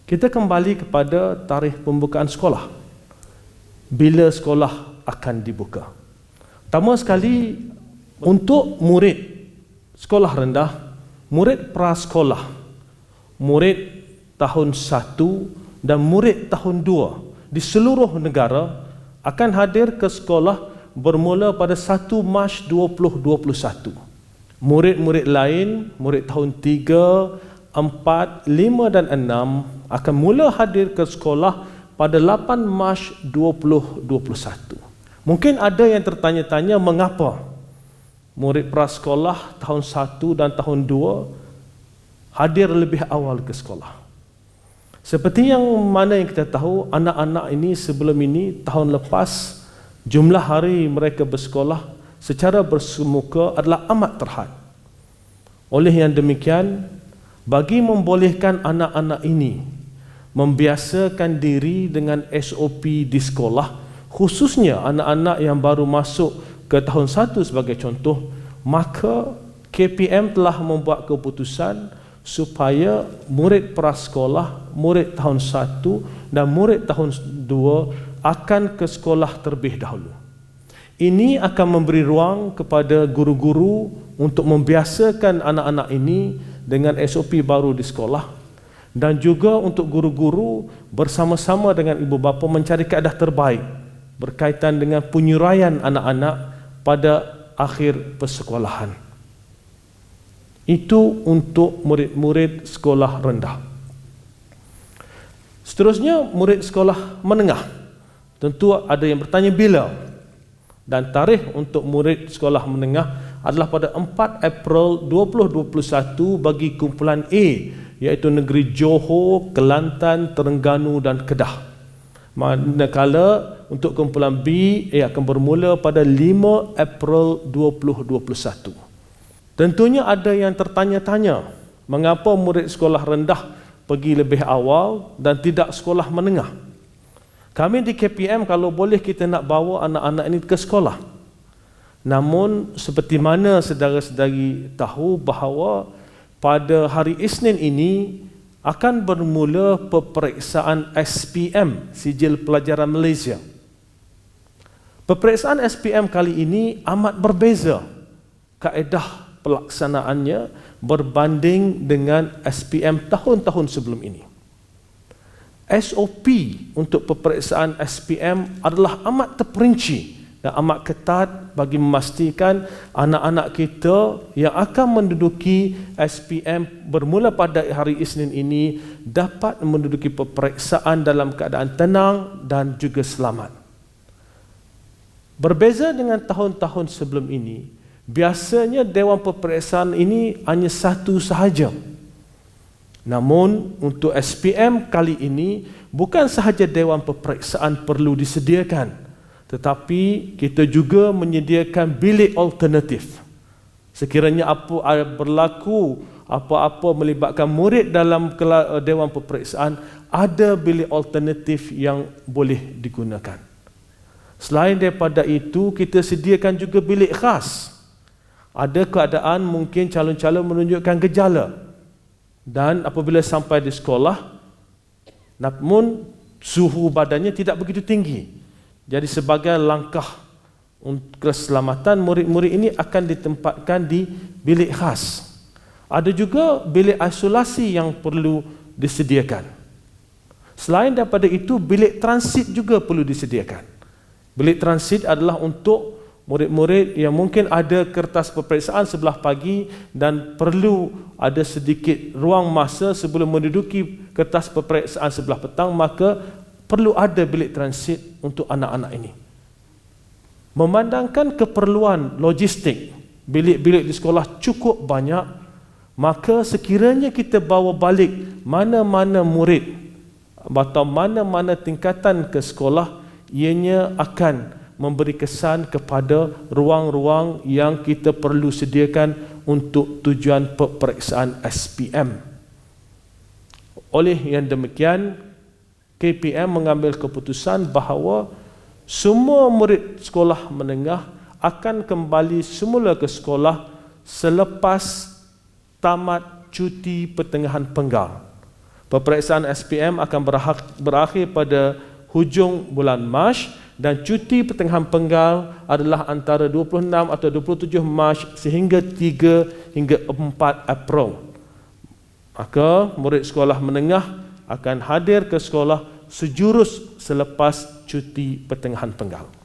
Kita kembali kepada tarikh pembukaan sekolah. Bila sekolah akan dibuka? Pertama sekali, untuk murid sekolah rendah, murid prasekolah, murid tahun 1 dan murid tahun 2 di seluruh negara akan hadir ke sekolah bermula pada 1 Mac 2021. Murid-murid lain, murid tahun 3, 4, 5 dan 6 akan mula hadir ke sekolah pada 8 Mac 2021. Mungkin ada yang tertanya-tanya mengapa murid prasekolah tahun 1 dan tahun 2 hadir lebih awal ke sekolah. Seperti yang mana yang kita tahu, anak-anak ini sebelum ini tahun lepas jumlah hari mereka bersekolah secara bersemuka adalah amat terhad. Oleh yang demikian, bagi membolehkan anak-anak ini membiasakan diri dengan SOP di sekolah, khususnya anak-anak yang baru masuk ke tahun 1 sebagai contoh, maka KPM telah membuat keputusan supaya murid prasekolah, murid tahun 1 dan murid tahun 2 akan ke sekolah terlebih dahulu. Ini akan memberi ruang kepada guru-guru untuk membiasakan anak-anak ini dengan SOP baru di sekolah, dan juga untuk guru-guru bersama-sama dengan ibu bapa mencari kaedah terbaik berkaitan dengan penyuraian anak-anak pada akhir persekolahan. Itu untuk murid-murid sekolah rendah. Seterusnya, murid sekolah menengah. Tentu ada yang bertanya bila, dan tarikh untuk murid sekolah menengah adalah pada 4 April 2021 bagi kumpulan A, iaitu negeri Johor, Kelantan, Terengganu dan Kedah. Manakala untuk kumpulan B ia akan bermula pada 5 April 2021. Tentunya ada yang tertanya-tanya mengapa murid sekolah rendah pergi lebih awal dan tidak sekolah menengah. Kami di KPM kalau boleh kita nak bawa anak-anak ini ke sekolah. Namun seperti mana saudara-saudari tahu bahawa pada hari Isnin ini akan bermula peperiksaan SPM, Sijil Pelajaran Malaysia. Peperiksaan SPM kali ini amat berbeza kaedah pelaksanaannya berbanding dengan SPM tahun-tahun sebelum ini. SOP untuk peperiksaan SPM adalah amat terperinci dan amat ketat bagi memastikan anak-anak kita yang akan menduduki SPM bermula pada hari Isnin ini dapat menduduki peperiksaan dalam keadaan tenang dan juga selamat. Berbeza dengan tahun-tahun sebelum ini, biasanya Dewan Peperiksaan ini hanya satu sahaja. Namun untuk SPM kali ini bukan sahaja Dewan Peperiksaan perlu disediakan, tetapi kita juga menyediakan bilik alternatif. Sekiranya berlaku apa-apa melibatkan murid dalam Dewan Peperiksaan, ada bilik alternatif yang boleh digunakan. Selain daripada itu, kita sediakan juga bilik khas. Ada keadaan mungkin calon-calon menunjukkan gejala, dan apabila sampai di sekolah, namun suhu badannya tidak begitu tinggi. Jadi sebagai langkah untuk keselamatan, murid-murid ini akan ditempatkan di bilik khas. Ada juga bilik isolasi yang perlu disediakan. Selain daripada itu, bilik transit juga perlu disediakan. Bilik transit adalah untuk murid-murid yang mungkin ada kertas peperiksaan sebelah pagi dan perlu ada sedikit ruang masa sebelum menduduki kertas peperiksaan sebelah petang, maka perlu ada bilik transit untuk anak-anak ini. Memandangkan keperluan logistik, bilik-bilik di sekolah cukup banyak, maka sekiranya kita bawa balik mana-mana murid atau mana-mana tingkatan ke sekolah, ianya akan memberi kesan kepada ruang-ruang yang kita perlu sediakan untuk tujuan peperiksaan SPM. Oleh yang demikian, KPM mengambil keputusan bahawa semua murid sekolah menengah akan kembali semula ke sekolah selepas tamat cuti pertengahan penggal. Peperiksaan SPM akan berakhir pada hujung bulan Mac dan cuti pertengahan penggal adalah antara 26 atau 27 Mac sehingga 3 hingga 4 April. Maka murid sekolah menengah akan hadir ke sekolah sejurus selepas cuti pertengahan penggal.